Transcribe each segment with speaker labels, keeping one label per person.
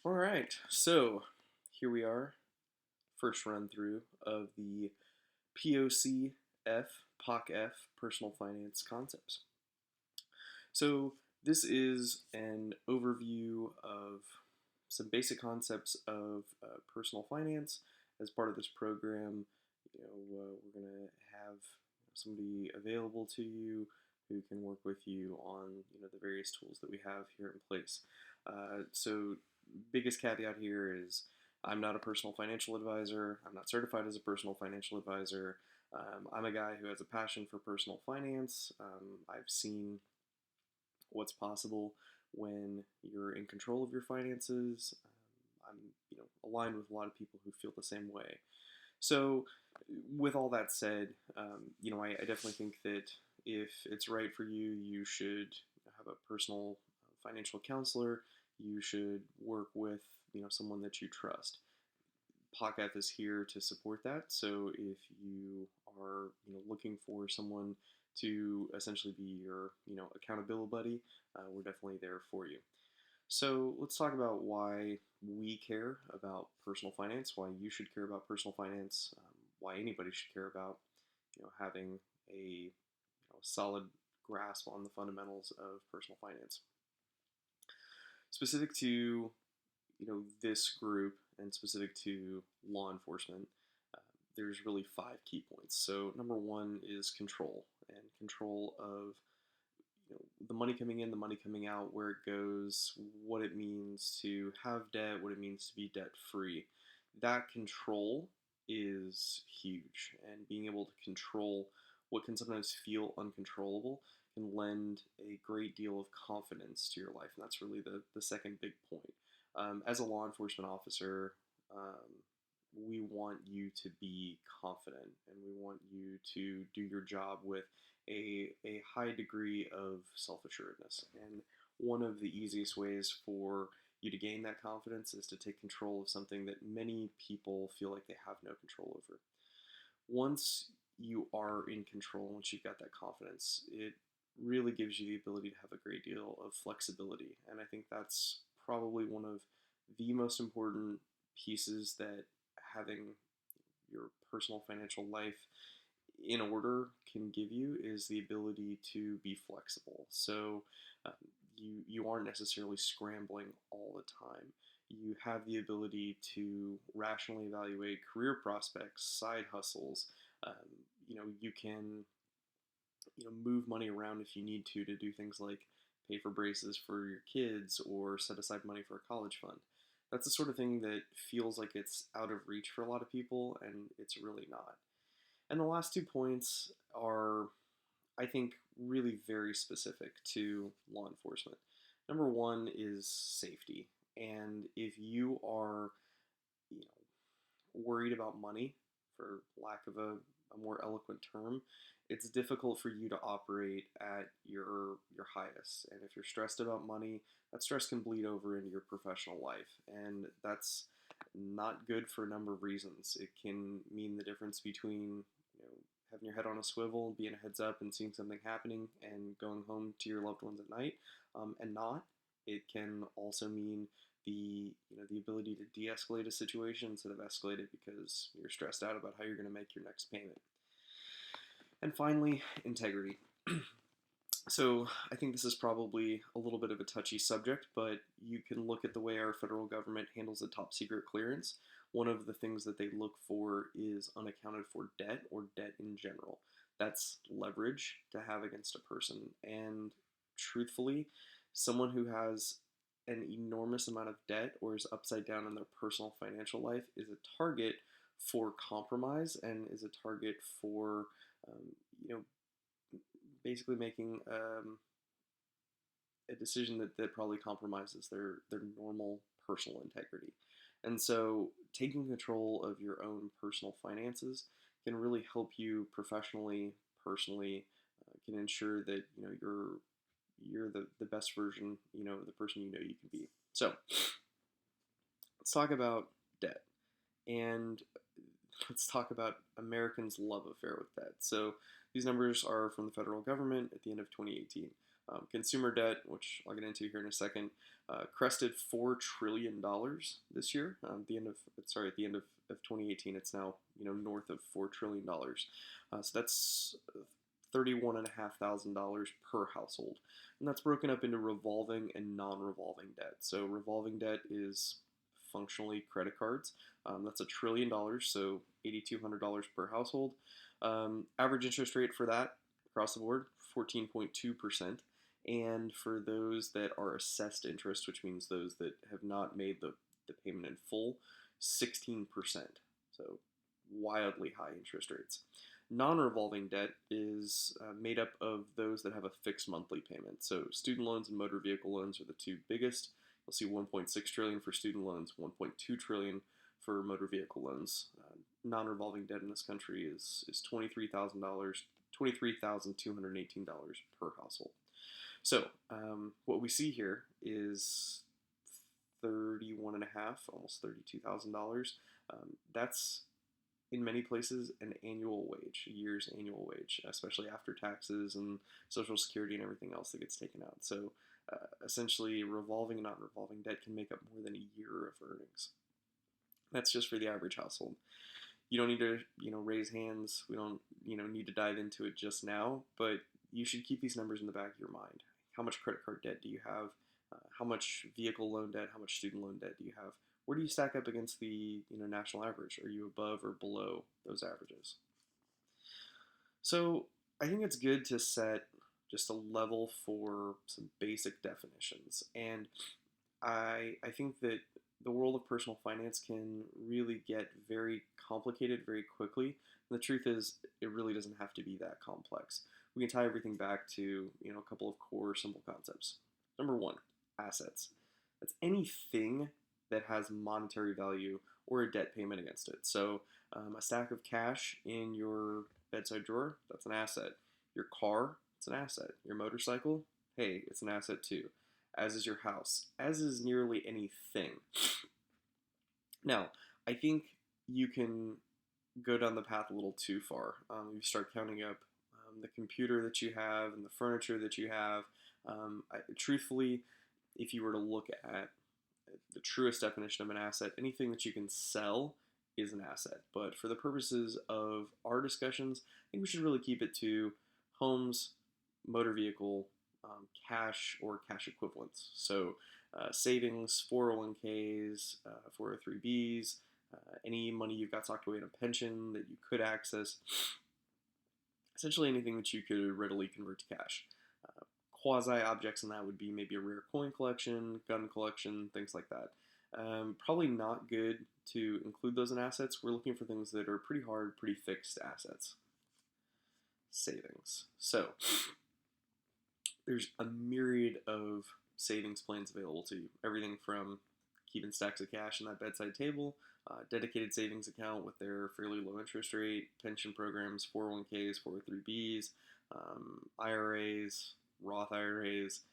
Speaker 1: All right, so here we are, first run through of the POC F Personal Finance concepts. So this is an overview of some basic concepts of personal finance. As part of this program, we're going to have somebody available to you who can work with you on the various tools that we have here in place. So biggest caveat here is I'm not a personal financial advisor. I'm not certified as a personal financial advisor. I'm a guy who has a passion for personal finance. I've seen what's possible when you're in control of your finances. I'm aligned with a lot of people who feel the same way. So with all that said, I definitely think that if it's right for you, you should have a personal financial counselor. You should work with someone that you trust. POC F is here to support that. So if you are looking for someone to essentially be your accountability buddy, we're definitely there for you. So let's talk about why we care about personal finance, why you should care about personal finance, why anybody should care about having a solid grasp on the fundamentals of personal finance. Specific to this group and specific to law enforcement, there's really 5 key points. So number one is control, and control of the money coming in, the money coming out, where it goes, what it means to have debt, what it means to be debt free. That control is huge, and being able to control what can sometimes feel uncontrollable can lend a great deal of confidence to your life, and that's really the second big point. As a law enforcement officer, we want you to be confident, and we want you to do your job with a high degree of self-assuredness. And one of the easiest ways for you to gain that confidence is to take control of something that many people feel like they have no control over. Once you are in control, once you've got that confidence, it really gives you the ability to have a great deal of flexibility. And I think that's probably one of the most important pieces that having your personal financial life in order can give you is the ability to be flexible. So you aren't necessarily scrambling all the time. You have the ability to rationally evaluate career prospects, side hustles. You can move money around if you need to do things like pay for braces for your kids or set aside money for a college fund. That's the sort of thing that feels like it's out of reach for a lot of people, and it's really not. And the last 2 points are, I think, really very specific to law enforcement. Number one is safety. And if you are, worried about money, for lack of a more eloquent term, it's difficult for you to operate at your highest. And if you're stressed about money, that stress can bleed over into your professional life. And that's not good for a number of reasons. It can mean the difference between having your head on a swivel, being a heads up and seeing something happening and going home to your loved ones at night, and not. It can also mean the ability to de-escalate a situation instead of escalate it because you're stressed out about how you're going to make your next payment. And finally, integrity. So I think this is probably a little bit of a touchy subject, but you can look at the way our federal government handles the top secret clearance. One of the things that they look for is unaccounted for debt or debt in general. That's leverage to have against a person. And truthfully, someone who has an enormous amount of debt or is upside down in their personal financial life is a target for compromise and is a target for, basically making a decision that probably compromises their normal personal integrity. And so taking control of your own personal finances can really help you professionally, personally, can ensure that you're the best version, the person you can be. So let's talk about debt. And let's talk about Americans' love affair with debt. So These numbers are from the federal government at the end of 2018. Consumer debt, which I'll get into here in a second, crested $4 trillion this year. At the end of 2018, it's now north of $4 trillion. So that's $31,500 per household, and that's broken up into revolving and non-revolving debt. So revolving debt is functionally credit cards. That's $1 trillion, so $8,200 per household. Average interest rate for that across the board, 14.2%. And for those that are assessed interest, which means those that have not made the payment in full, 16%. So wildly high interest rates. Non-revolving debt is made up of those that have a fixed monthly payment. So student loans and motor vehicle loans are the two biggest. You'll see 1.6 trillion for student loans, 1.2 trillion for motor vehicle loans. Non-revolving debt in this country is $23,218 per household. So what we see here is 31 and a half, almost $32,000. That's in many places an annual wage, a year's annual wage, especially after taxes and Social Security and everything else that gets taken out. So essentially, revolving and non-revolving debt can make up more than a year of earnings. That's just for the average household. You don't need to, raise hands. We don't, need to dive into it just now, but you should keep these numbers in the back of your mind. How much credit card debt do you have? How much vehicle loan debt? How much student loan debt do you have? Where do you stack up against the national average? Are you above or below those averages? So I think it's good to set just a level for some basic definitions. And I think that the world of personal finance can really get very complicated very quickly. And the truth is, it really doesn't have to be that complex. We can tie everything back to a couple of core simple concepts. Number one, assets. That's anything that has monetary value or a debt payment against it. So a stack of cash in your bedside drawer, that's an asset. Your car, it's an asset. Your motorcycle, hey, it's an asset too. As is your house, as is nearly anything. Now, I think you can go down the path a little too far. You start counting up the computer that you have and the furniture that you have. Truthfully, if you were to look at the truest definition of an asset, anything that you can sell is an asset. But for the purposes of our discussions, I think we should really keep it to homes, motor vehicle, cash or cash equivalents. So savings, 401ks, 403bs, any money you've got socked away in a pension that you could access. Essentially anything that you could readily convert to cash. Quasi-objects in that would be maybe a rare coin collection, gun collection, things like that. Probably not good to include those in assets. We're looking for things that are pretty hard, pretty fixed assets. Savings. So there's a myriad of savings plans available to you. Everything from keeping stacks of cash in that bedside table, dedicated savings account with their fairly low interest rate, pension programs, 401ks, 403bs, IRAs, Roth IRAs.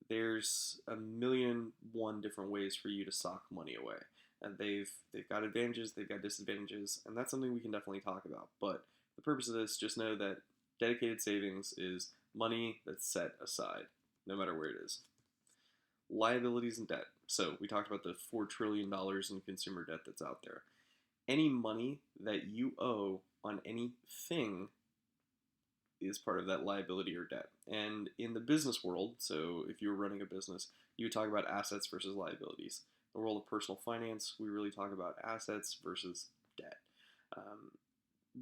Speaker 1: There's a million one different ways for you to sock money away. And they've got advantages, they've got disadvantages, and that's something we can definitely talk about. But the purpose of this, just know that dedicated savings is money that's set aside, no matter where it is. Liabilities and debt. So we talked about the $4 trillion in consumer debt that's out there. Any money that you owe on anything is part of that liability or debt. And in the business world, so if you're running a business, you would talk about assets versus liabilities. In the world of personal finance, we really talk about assets versus debt.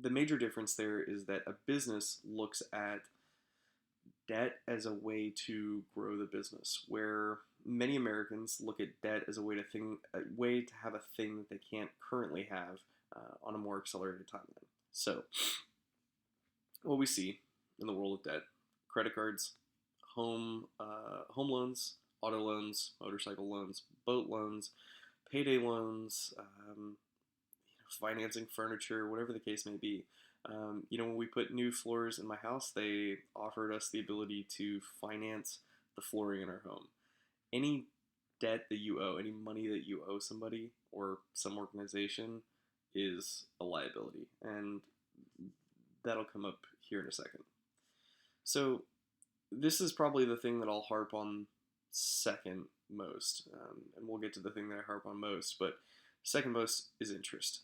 Speaker 1: The major difference there is that a business looks at debt as a way to grow the business, where many Americans look at debt as a way to have a thing that they can't currently have on a more accelerated timeline. So what we see in the world of debt: credit cards, home loans, auto loans, motorcycle loans, boat loans, payday loans, financing furniture, whatever the case may be. When we put new floors in my house, they offered us the ability to finance the flooring in our home. Any debt that you owe, any money that you owe somebody or some organization is a liability. And that'll come up here in a second. So this is probably the thing that I'll harp on second most, and we'll get to the thing that I harp on most, but second most is interest.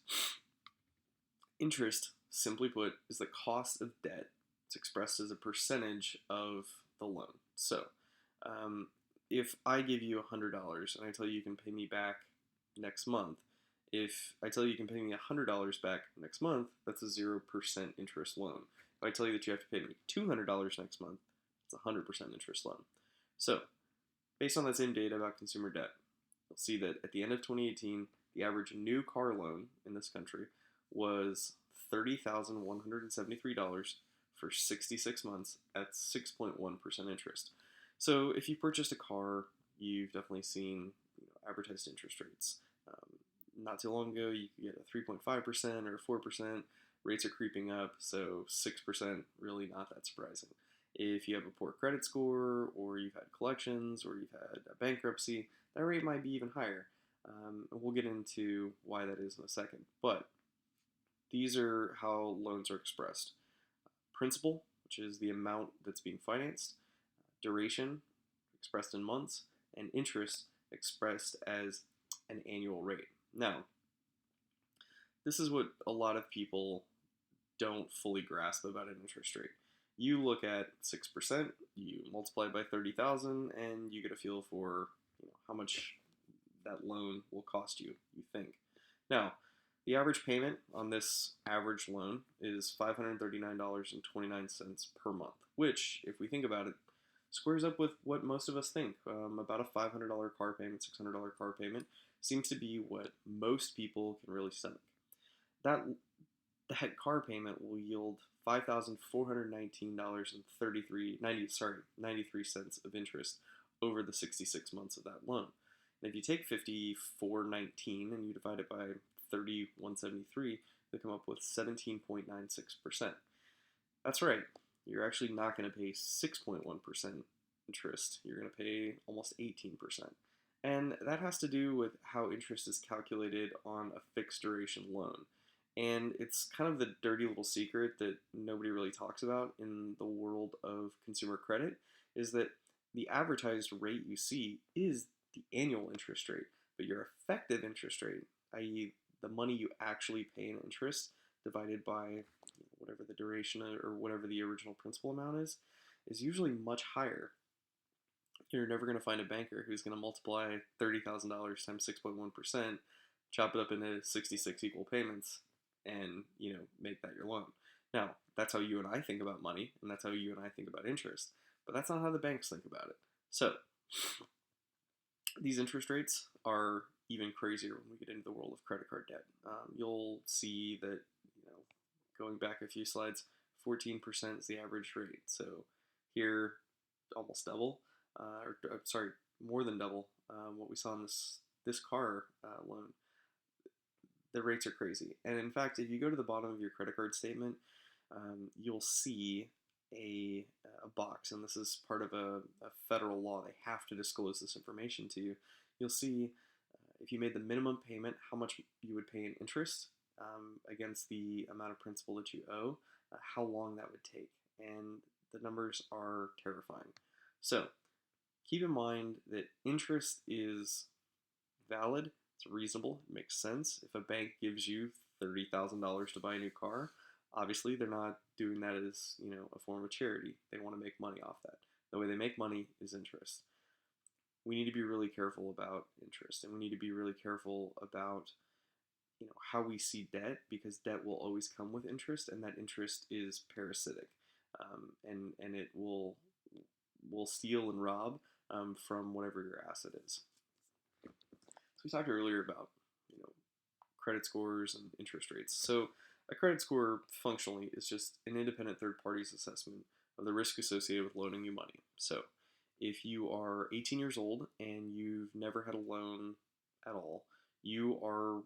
Speaker 1: Interest, simply put, is the cost of debt. It's expressed as a percentage of the loan. So, if I give you $100 and I tell you can pay me back next month, if I tell you you can pay me $100 back next month, that's a 0% interest loan. If I tell you that you have to pay me $200 next month, it's a 100% interest loan. So, based on that same data about consumer debt, you'll see that at the end of 2018, the average new car loan in this country was $30,173 for 66 months at 6.1% interest. So if you purchased a car, you've definitely seen advertised interest rates. Not too long ago, you could get a 3.5% or 4%. Rates are creeping up, so 6% really not that surprising. If you have a poor credit score, or you've had collections, or you've had a bankruptcy, that rate might be even higher. And we'll get into why that is in a second. But these are how loans are expressed. Principal, which is the amount that's being financed, duration, expressed in months, and interest, expressed as an annual rate. Now, this is what a lot of people don't fully grasp about an interest rate. You look at 6%, you multiply it by 30,000, and you get a feel for how much that loan will cost you, you think. Now, the average payment on this average loan is $539.29 per month, which, if we think about it, squares up with what most of us think. About a $500 car payment, $600 car payment seems to be what most people can really stomach. That car payment will yield $5,419.93 of interest over the 66 months of that loan. And if you take $5,419 and you divide it by 30,173, they come up with 17.96%. That's right. You're actually not going to pay 6.1% interest. You're going to pay almost 18%. And that has to do with how interest is calculated on a fixed duration loan. And it's kind of the dirty little secret that nobody really talks about in the world of consumer credit, is that the advertised rate you see is the annual interest rate, but your effective interest rate, i.e. the money you actually pay in interest divided by whatever the duration or whatever the original principal amount is usually much higher. You're never going to find a banker who's going to multiply $30,000 times 6.1%, chop it up into 66 equal payments, and make that your loan. Now, that's how you and I think about money, and that's how you and I think about interest, but that's not how the banks think about it. So these interest rates are even crazier when we get into the world of credit card debt. You'll see that, going back a few slides, 14% is the average rate. So here, almost double, more than double what we saw in this car loan. The rates are crazy. And in fact, if you go to the bottom of your credit card statement, you'll see a box, and this is part of a federal law. They have to disclose this information to you. You'll see if you made the minimum payment, how much you would pay in interest against the amount of principal that you owe, how long that would take. And the numbers are terrifying. So keep in mind that interest is valid. It's reasonable. It makes sense. If a bank gives you $30,000 to buy a new car, obviously they're not doing that as a form of charity. They want to make money off that. The way they make money is interest. We need to be really careful about interest, and we need to be really careful about how we see debt, because debt will always come with interest, and that interest is parasitic, and it will steal and rob from whatever your asset is. So we talked earlier about credit scores and interest rates. So a credit score functionally is just an independent third party's assessment of the risk associated with loaning you money. So if you are 18 years old and you've never had a loan at all, you are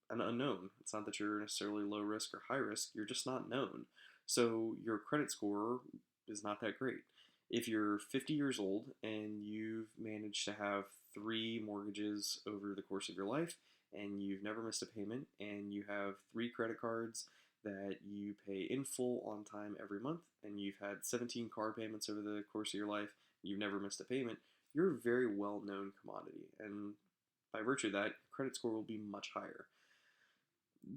Speaker 1: an unknown. It's not that you're necessarily low risk or high risk, you're just not known. So your credit score is not that great. If you're 50 years old and you've managed to have 3 mortgages over the course of your life, and you've never missed a payment, and you have 3 credit cards, that you pay in full on time every month, and you've had 17 car payments over the course of your life, you've never missed a payment, you're a very well known commodity. And by virtue of that, your credit score will be much higher.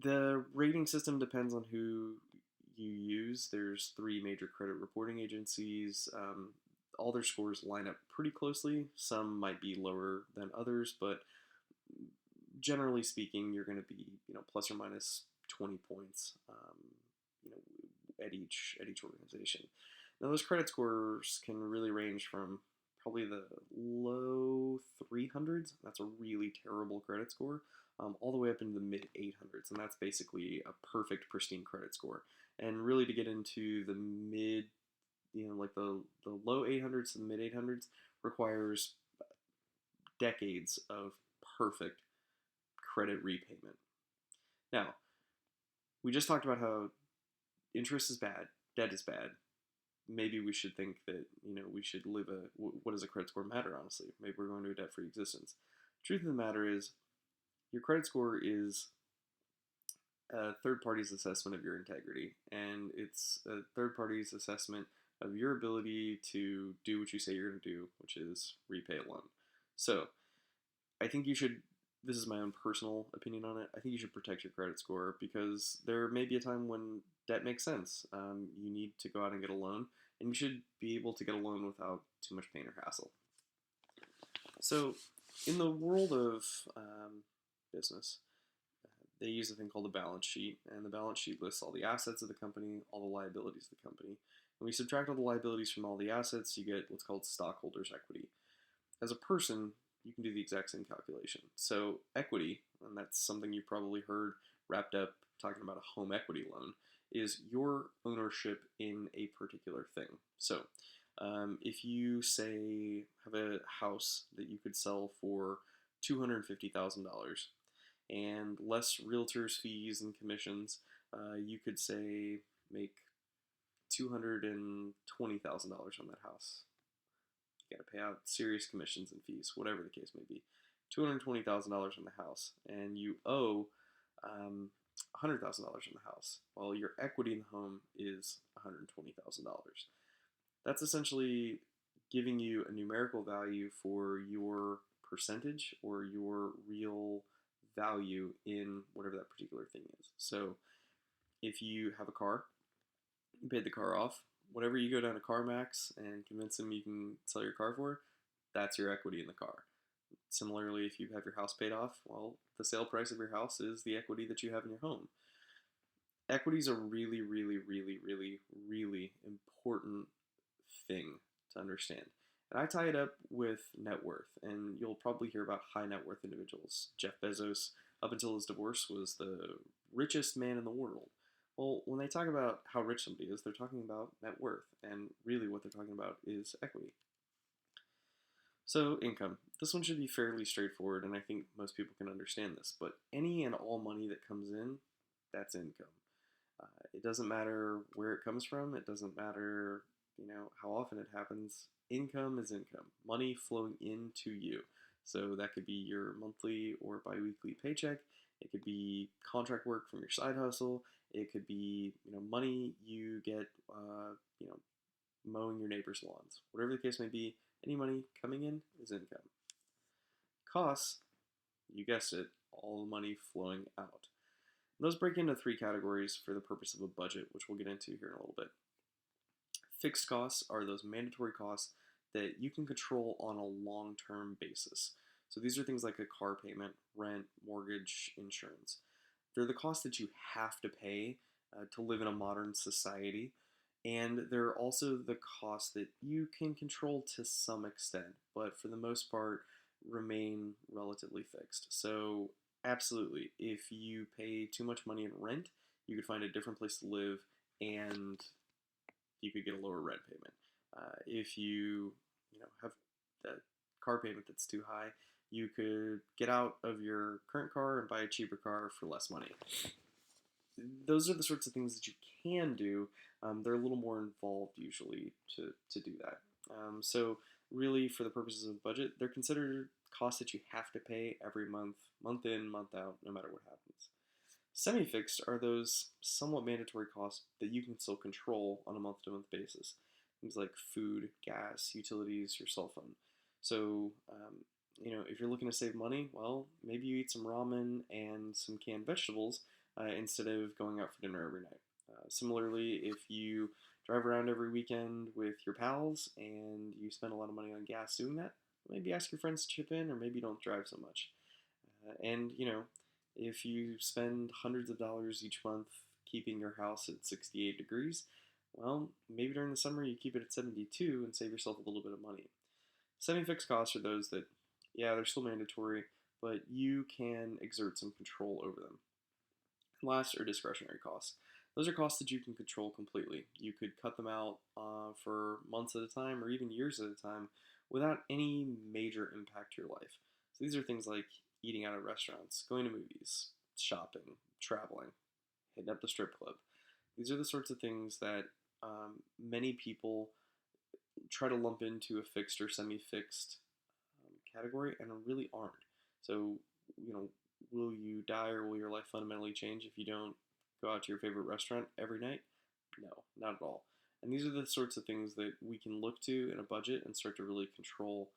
Speaker 1: The rating system depends on who you use. There's three major credit reporting agencies. All their scores line up pretty closely. Some might be lower than others, but generally speaking, you're going to be plus or minus 20 points at each organization. Now those credit scores can really range from probably the low 300s. That's a really terrible credit score. All the way up into the mid 800s, and that's basically a perfect pristine credit score. And really to get into the mid, like the low 800s to the mid 800s requires decades of perfect credit repayment. Now, we just talked about how interest is bad, debt is bad. Maybe we should think that, we should live what does a credit score matter, honestly? Maybe we're going to a debt-free existence. Truth of the matter is, your credit score is a third party's assessment of your integrity, and it's a third party's assessment of your ability to do what you say you're going to do, which is repay a loan. So, I think you should, this is my own personal opinion on it, I think you should protect your credit score because there may be a time when debt makes sense. You need to go out and get a loan, and you should be able to get a loan without too much pain or hassle. So, in the world of business, they use a thing called a balance sheet, and the balance sheet lists all the assets of the company, all the liabilities of the company. When we subtract all the liabilities from all the assets, you get what's called stockholders' equity. As a person, you can do the exact same calculation. So equity, and that's something you've probably heard wrapped up talking about a home equity loan, is your ownership in a particular thing. So if you, say, have a house that you could sell for $250,000, and less realtors' fees and commissions, you could, say, make $220,000 on that house. You got to pay out serious commissions and fees, whatever the case may be. $220,000 on the house, and you owe $100,000 on the house. Well, your equity in the home is $120,000. That's essentially giving you a numerical value for your percentage or your real value in whatever that particular thing is. So if you have a car, you paid the car off, whatever you go down to CarMax and convince them you can sell your car for, that's your equity in the car. Similarly, if you have your house paid off, well, the sale price of your house is the equity that you have in your home. Equity is a really, really, really, really, really important thing to understand. And I tie it up with net worth, and you'll probably hear about high net worth individuals. Jeff Bezos, up until his divorce, was the richest man in the world. Well, when they talk about how rich somebody is, they're talking about net worth, and really what they're talking about is equity. So, income. This one should be fairly straightforward, and I think most people can understand this, but any and all money that comes in, that's income. It doesn't matter where it comes from, it doesn't matter, how often it happens. Income is income. Money flowing into you. So that could be your monthly or bi-weekly paycheck. It could be contract work from your side hustle. It could be, money you get, mowing your neighbor's lawns. Whatever the case may be, any money coming in is income. Costs, you guessed it, all the money flowing out. Those break into three categories for the purpose of a budget, which we'll get into here in a little bit. Fixed costs are those mandatory costs that you can control on a long-term basis. So these are things like a car payment, rent, mortgage, insurance. They're the costs that you have to pay to live in a modern society, and they're also the costs that you can control to some extent, but for the most part remain relatively fixed. So absolutely, if you pay too much money in rent, you could find a different place to live and you could get a lower rent payment. If you have that car payment that's too high, you could get out of your current car and buy a cheaper car for less money. Those are the sorts of things that you can do. They're a little more involved usually to do that. So really, for the purposes of the budget, they're considered costs that you have to pay every month, month in, month out, no matter what happens. Semi-fixed are those somewhat mandatory costs that you can still control on a month-to-month basis. Things like food, gas, utilities, your cell phone. So, if you're looking to save money, well, maybe you eat some ramen and some canned vegetables instead of going out for dinner every night. Similarly, if you drive around every weekend with your pals and you spend a lot of money on gas doing that, maybe ask your friends to chip in, or maybe don't drive so much. And if you spend hundreds of dollars each month keeping your house at 68 degrees, well, maybe during the summer you keep it at 72 and save yourself a little bit of money. Semi-fixed costs are those that, yeah, they're still mandatory, but you can exert some control over them. Last are discretionary costs. Those are costs that you can control completely. You could cut them out for months at a time or even years at a time without any major impact to your life. So these are things like eating out at restaurants, going to movies, shopping, traveling, hitting up the strip club. These are the sorts of things that many people try to lump into a fixed or semi-fixed category and really aren't. So, you know, will you die or will your life fundamentally change if you don't go out to your favorite restaurant every night? No, not at all. And these are the sorts of things that we can look to in a budget and start to really control,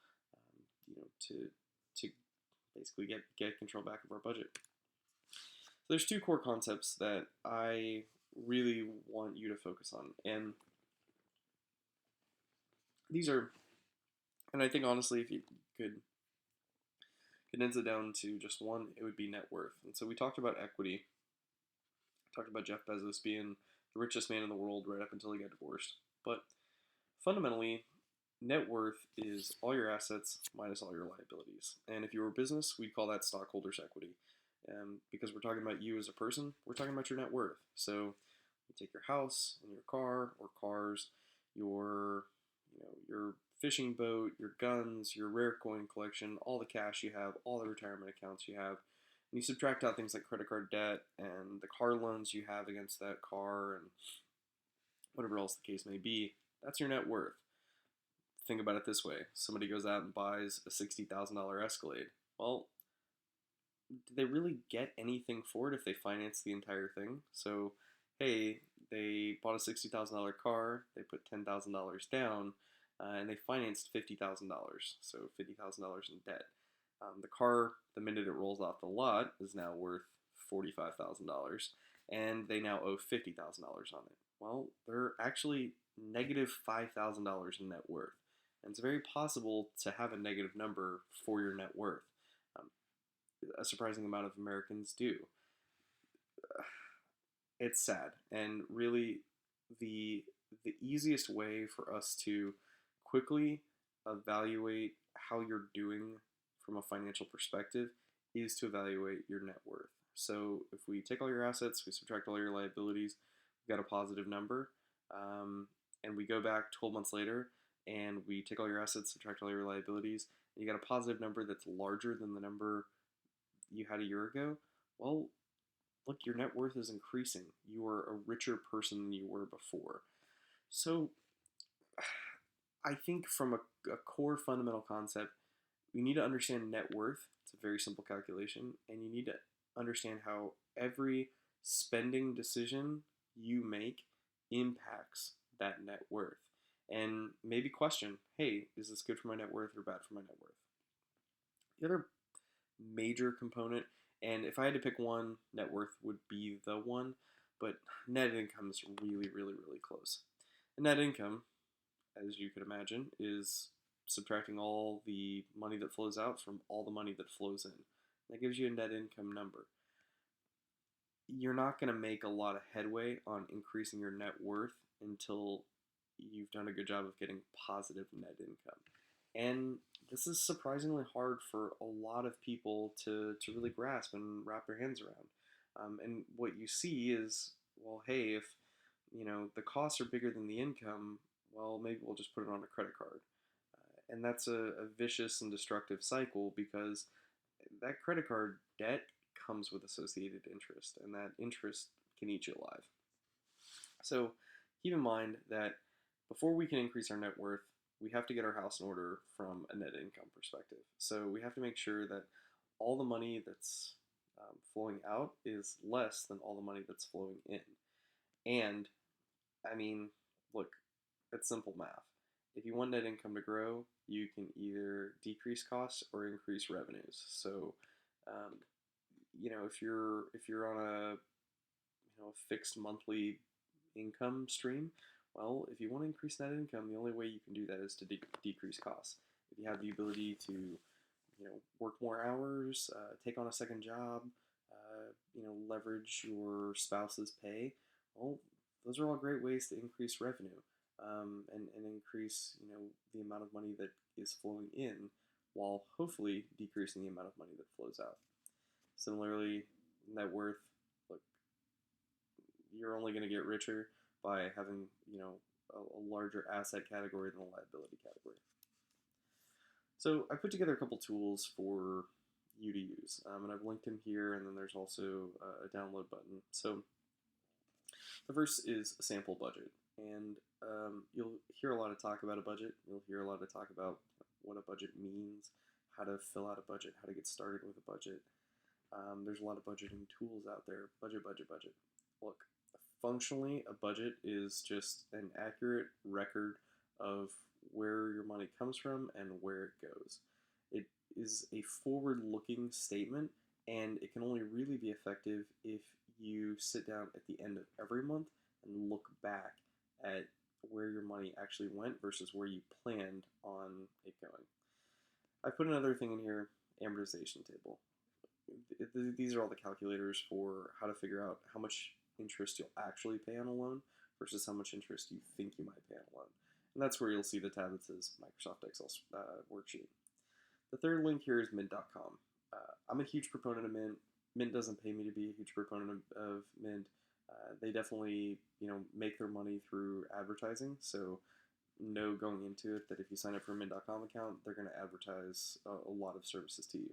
Speaker 1: to basically get control back of our budget. So there's two core concepts that I really want you to focus on, and these are, and I think honestly, if you could condense it down to just one, it would be net worth. And so we talked about equity, talked about Jeff Bezos being the richest man in the world right up until he got divorced. But fundamentally, net worth is all your assets minus all your liabilities. And if you were a business, we'd call that stockholders' equity. Because we're talking about you as a person, we're talking about your net worth. So you take your house and your car or cars, your fishing boat, your guns, your rare coin collection, all the cash you have, all the retirement accounts you have, and you subtract out things like credit card debt and the car loans you have against that car and whatever else the case may be, that's your net worth. Think about it this way. Somebody goes out and buys a $60,000 Escalade. Well, do they really get anything for it if they finance the entire thing? So, hey, they bought a $60,000 car, they put $10,000 down, and they financed $50,000, so $50,000 in debt. The car, the minute it rolls off the lot, is now worth $45,000, and they now owe $50,000 on it. Well, they're actually negative $5,000 in net worth, and it's very possible to have a negative number for your net worth. A surprising amount of Americans do. It's sad, and really, the easiest way for us to quickly evaluate how you're doing from a financial perspective is to evaluate your net worth. So if we take all your assets, we subtract all your liabilities, we've got a positive number, and we go back 12 months later and we take all your assets, subtract all your liabilities, and you got a positive number that's larger than the number you had a year ago, well, look, your net worth is increasing. You are a richer person than you were before. So I think from a core fundamental concept, you need to understand net worth. It's a very simple calculation, and you need to understand how every spending decision you make impacts that net worth. And maybe question, hey, is this good for my net worth or bad for my net worth? The other major component, and if I had to pick one, net worth would be the one, but net income is really, really, really close. And net income, as you could imagine, is subtracting all the money that flows out from all the money that flows in. That gives you a net income number. You're not going to make a lot of headway on increasing your net worth until you've done a good job of getting positive net income. And this is surprisingly hard for a lot of people to really grasp and wrap their hands around. And what you see is, well, hey, if the costs are bigger than the income, well, maybe we'll just put it on a credit card. And that's a vicious and destructive cycle, because that credit card debt comes with associated interest, and that interest can eat you alive. So keep in mind that before we can increase our net worth, we have to get our house in order from a net income perspective. So we have to make sure that all the money that's flowing out is less than all the money that's flowing in. And I mean, look, it's simple math. If you want net income to grow, you can either decrease costs or increase revenues. So, um, if you're on a fixed monthly income stream, well, if you want to increase net income, the only way you can do that is to decrease costs. If you have the ability to, work more hours, take on a second job, leverage your spouse's pay, well, those are all great ways to increase revenue, and increase, the amount of money that is flowing in, while hopefully decreasing the amount of money that flows out. Similarly, net worth, look, you're only going to get richer by having, a larger asset category than a liability category. So I put together a couple tools for you to use, and I've linked them here, and then there's also a download button. So the first is a sample budget, and you'll hear a lot of talk about a budget. You'll hear a lot of talk about what a budget means, how to fill out a budget, how to get started with a budget. There's a lot of budgeting tools out there. Budget, budget, budget. Look, functionally, a budget is just an accurate record of where your money comes from and where it goes. It is a forward-looking statement, and it can only really be effective if you sit down at the end of every month and look back at where your money actually went versus where you planned on it going. I put another thing in here, amortization table. These are all the calculators for how to figure out how much interest you'll actually pay on a loan versus how much interest you think you might pay on a loan. And that's where you'll see the tab that says Microsoft Excel worksheet. The third link here is Mint.com. I'm a huge proponent of Mint. Mint doesn't pay me to be a huge proponent of Mint. They definitely, make their money through advertising. So know going into it that if you sign up for a Mint.com account, they're going to advertise a lot of services to you.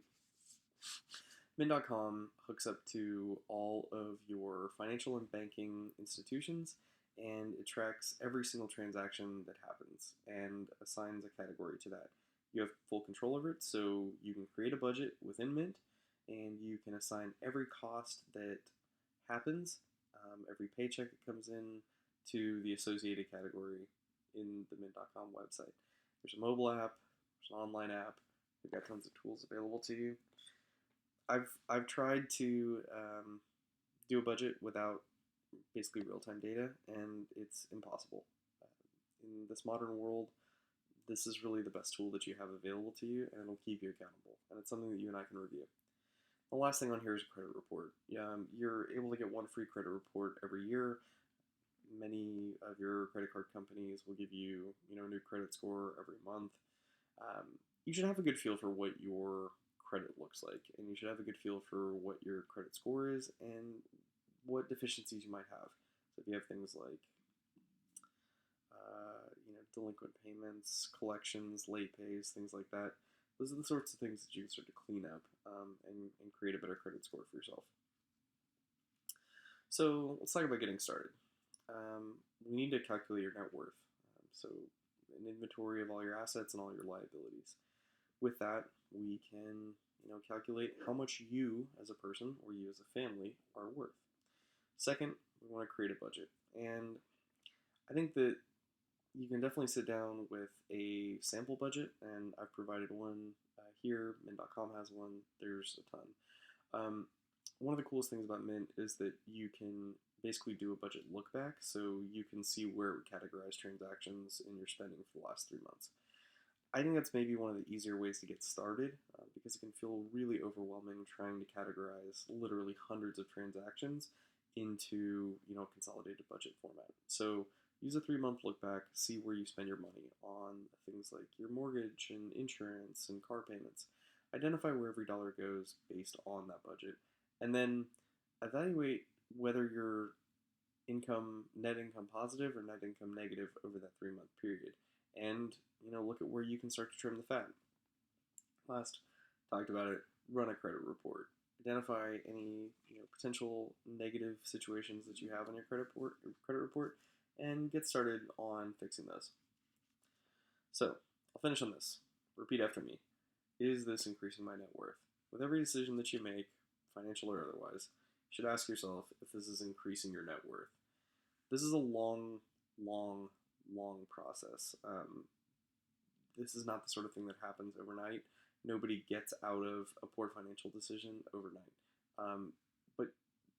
Speaker 1: Mint.com hooks up to all of your financial and banking institutions, and it tracks every single transaction that happens and assigns a category to that. You have full control over it, so you can create a budget within Mint, and you can assign every cost that happens, every paycheck that comes in, to the associated category in the Mint.com website. There's a mobile app, there's an online app, they've got tons of tools available to you. I've tried to do a budget without basically real-time data, and it's impossible. In this modern world, this is really the best tool that you have available to you, and it'll keep you accountable. And it's something that you and I can review. The last thing on here is a credit report. You're able to get one free credit report every year. Many of your credit card companies will give you, a new credit score every month. You should have a good feel for what your credit looks like, and you should have a good feel for what your credit score is and what deficiencies you might have. So if you have things like delinquent payments, collections, late pays, things like that, those are the sorts of things that you can start to clean up, and create a better credit score for yourself. So let's talk about getting started. We need to calculate your net worth. So an inventory of all your assets and all your liabilities. With that, we can calculate how much you as a person or you as a family are worth. Second, we want to create a budget. And I think that you can definitely sit down with a sample budget, and I've provided one here. Mint.com has one. There's a ton. One of the coolest things about Mint is that you can basically do a budget look back, so you can see where it would categorize transactions in your spending for the last 3 months. I think that's maybe one of the easier ways to get started, because it can feel really overwhelming trying to categorize literally hundreds of transactions into consolidated budget format. So use a 3-month look back, see where you spend your money on things like your mortgage and insurance and car payments. Identify where every dollar goes based on that budget, and then evaluate whether your net income positive or net income negative over that 3-month period. And look at where you can start to trim the fat. Last, talked about it, run a credit report. Identify any potential negative situations that you have on your credit report, and get started on fixing those. So, I'll finish on this. Repeat after me. Is this increasing my net worth? With every decision that you make, financial or otherwise, you should ask yourself if this is increasing your net worth. This is a long, long, long process. This is not the sort of thing that happens overnight. Nobody gets out of a poor financial decision overnight. But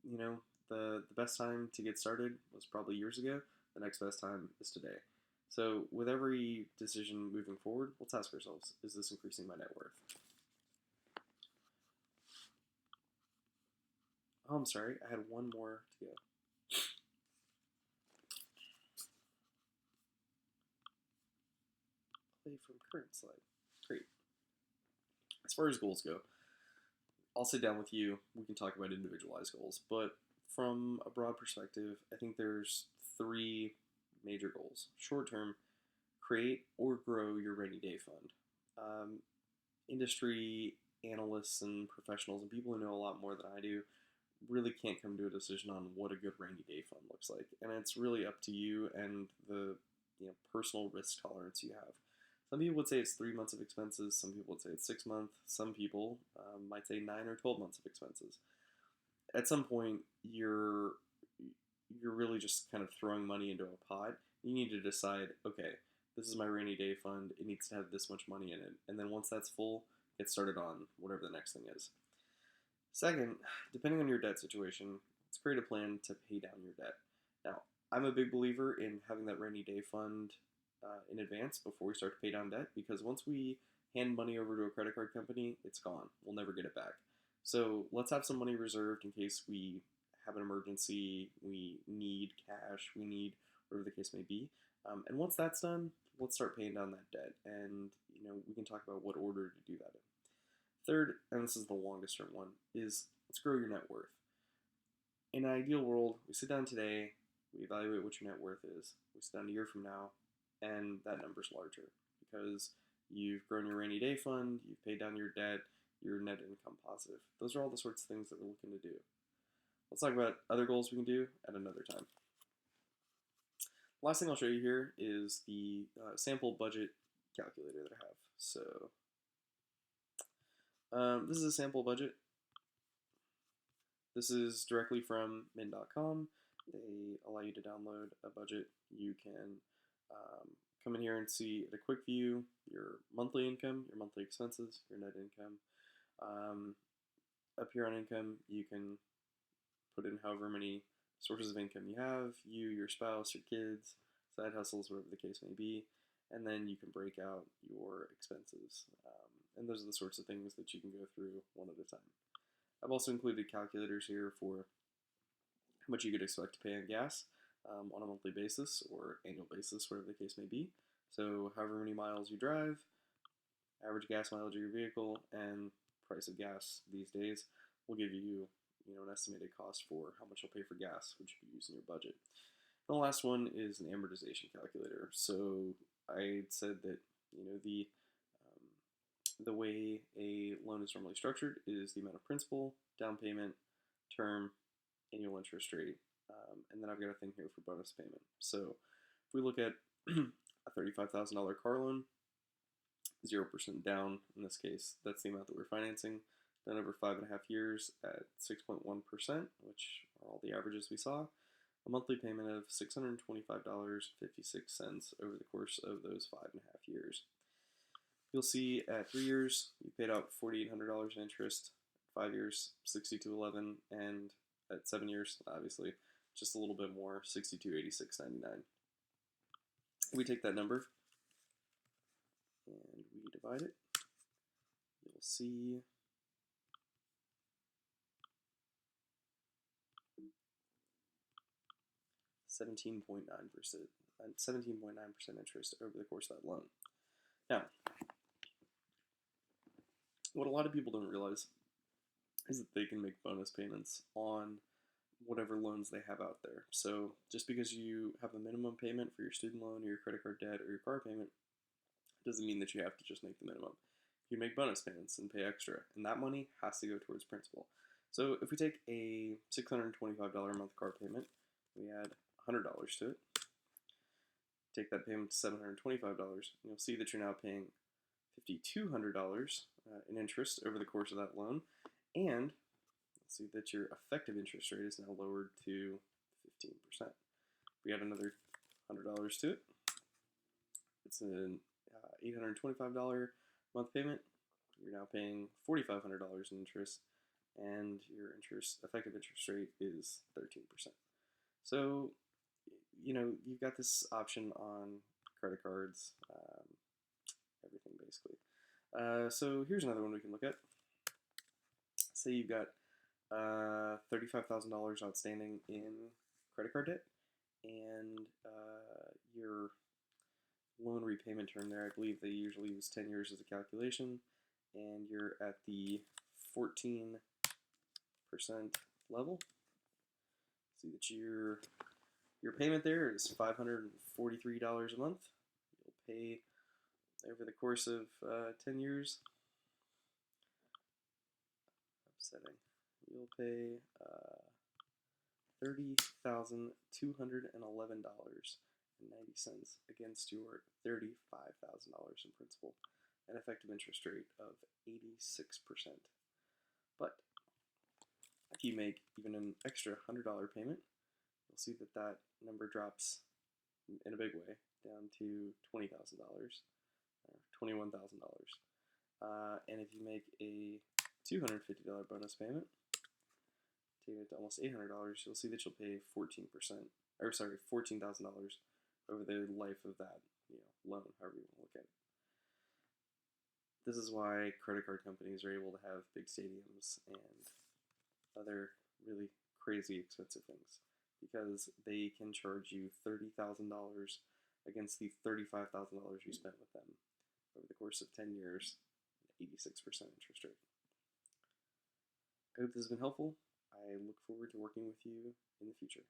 Speaker 1: you know, the best time to get started was probably years ago. The next best time is today. So with every decision moving forward, let's ask ourselves: is this increasing my net worth? Oh, I'm sorry, I had one more to go. Play from current slide. Great. As far as goals go, I'll sit down with you. We can talk about individualized goals, but from a broad perspective, I think there's three major goals. Short term, create or grow your rainy day fund. Industry analysts and professionals and people who know a lot more than I do really can't come to a decision on what a good rainy day fund looks like, and it's really up to you and the personal risk tolerance you have. Some people would say it's 3 months of expenses. Some people would say it's 6 months. Some people might say 9 or 12 months of expenses. At some point, you're really just kind of throwing money into a pot. You need to decide, okay, this is my rainy day fund. It needs to have this much money in it, and then once that's full, get started on whatever the next thing is. Second, depending on your debt situation, let's create a plan to pay down your debt. Now, I'm a big believer in having that rainy day fund in advance before we start to pay down debt, because once we hand money over to a credit card company, it's gone. We'll never get it back. So let's have some money reserved in case we have an emergency, we need cash, we need whatever the case may be. And once that's done, let's start paying down that debt. And we can talk about what order to do that in. Third, and this is the longest term one, is let's grow your net worth. In an ideal world, we sit down today, we evaluate what your net worth is. We sit down a year from now, and that number's larger because you've grown your rainy day fund, you've paid down your debt, you're net income positive. Those are all the sorts of things that we're looking to do. Let's talk about other goals we can do at another time. Last thing I'll show you here is the sample budget calculator that I have. So this is a sample budget. This is directly from mint.com. They allow you to download a budget. You can come in here and see at a quick view your monthly income, your monthly expenses, your net income. Up here on income, you can put in however many sources of income you have, you, your spouse, your kids, side hustles, whatever the case may be, and then you can break out your expenses. And those are the sorts of things that you can go through one at a time. I've also included calculators here for how much you could expect to pay on gas on a monthly basis or annual basis, whatever the case may be. So however many miles you drive, average gas mileage of your vehicle, and price of gas these days will give you an estimated cost for how much you'll pay for gas, which you can use in your budget. And the last one is an amortization calculator. So I said that the way a loan is normally structured is the amount of principal, down payment, term, annual interest rate, and then I've got a thing here for bonus payment. So if we look at a $35,000 car loan, 0% down in this case, that's the amount that we're financing, done over 5.5 years at 6.1%, which are all the averages we saw, a monthly payment of $625.56 over the course of those 5.5 years. You'll see at 3 years, you paid out $4,800 in interest, 5 years, $6,211, and at 7 years, obviously, just a little bit more, $6,286.99. We take that number and we divide it. You'll see $17.9% interest over the course of that loan. Now, what a lot of people don't realize is that they can make bonus payments on whatever loans they have out there. So just because you have a minimum payment for your student loan or your credit card debt or your car payment doesn't mean that you have to just make the minimum. You make bonus payments and pay extra, and that money has to go towards principal. So if we take a $625 a month car payment, we add $100 to it, take that payment to $725, and you'll see that you're now paying $5,200 in interest over the course of that loan, and see that your effective interest rate is now lowered to 15%. We add another $100 to it. It's an $825 month payment. You're now paying $4,500 in interest, and your effective interest rate is 13%. So, you've got this option on credit cards, everything basically. So here's another one we can look at. Say you've got $35,000 outstanding in credit card debt, and your loan repayment term there, I believe they usually use 10 years as a calculation, and you're at the 14% level. See that your payment there is $543 a month. You'll pay over the course of 10 years. Upsetting. You'll pay $30,211.90 against your $35,000 in principal, an effective interest rate of 86%. But if you make even an extra $100 payment, you'll see that that number drops in a big way down to $20,000 or $21,000. And if you make a $250 bonus payment, take it to almost $800, you'll see that you'll pay $14,000 over the life of that loan, however you want to look at it. This is why credit card companies are able to have big stadiums and other really crazy expensive things, because they can charge you $30,000 against the $35,000 you spent with them over the course of 10 years, 86% interest rate. I hope this has been helpful. I look forward to working with you in the future.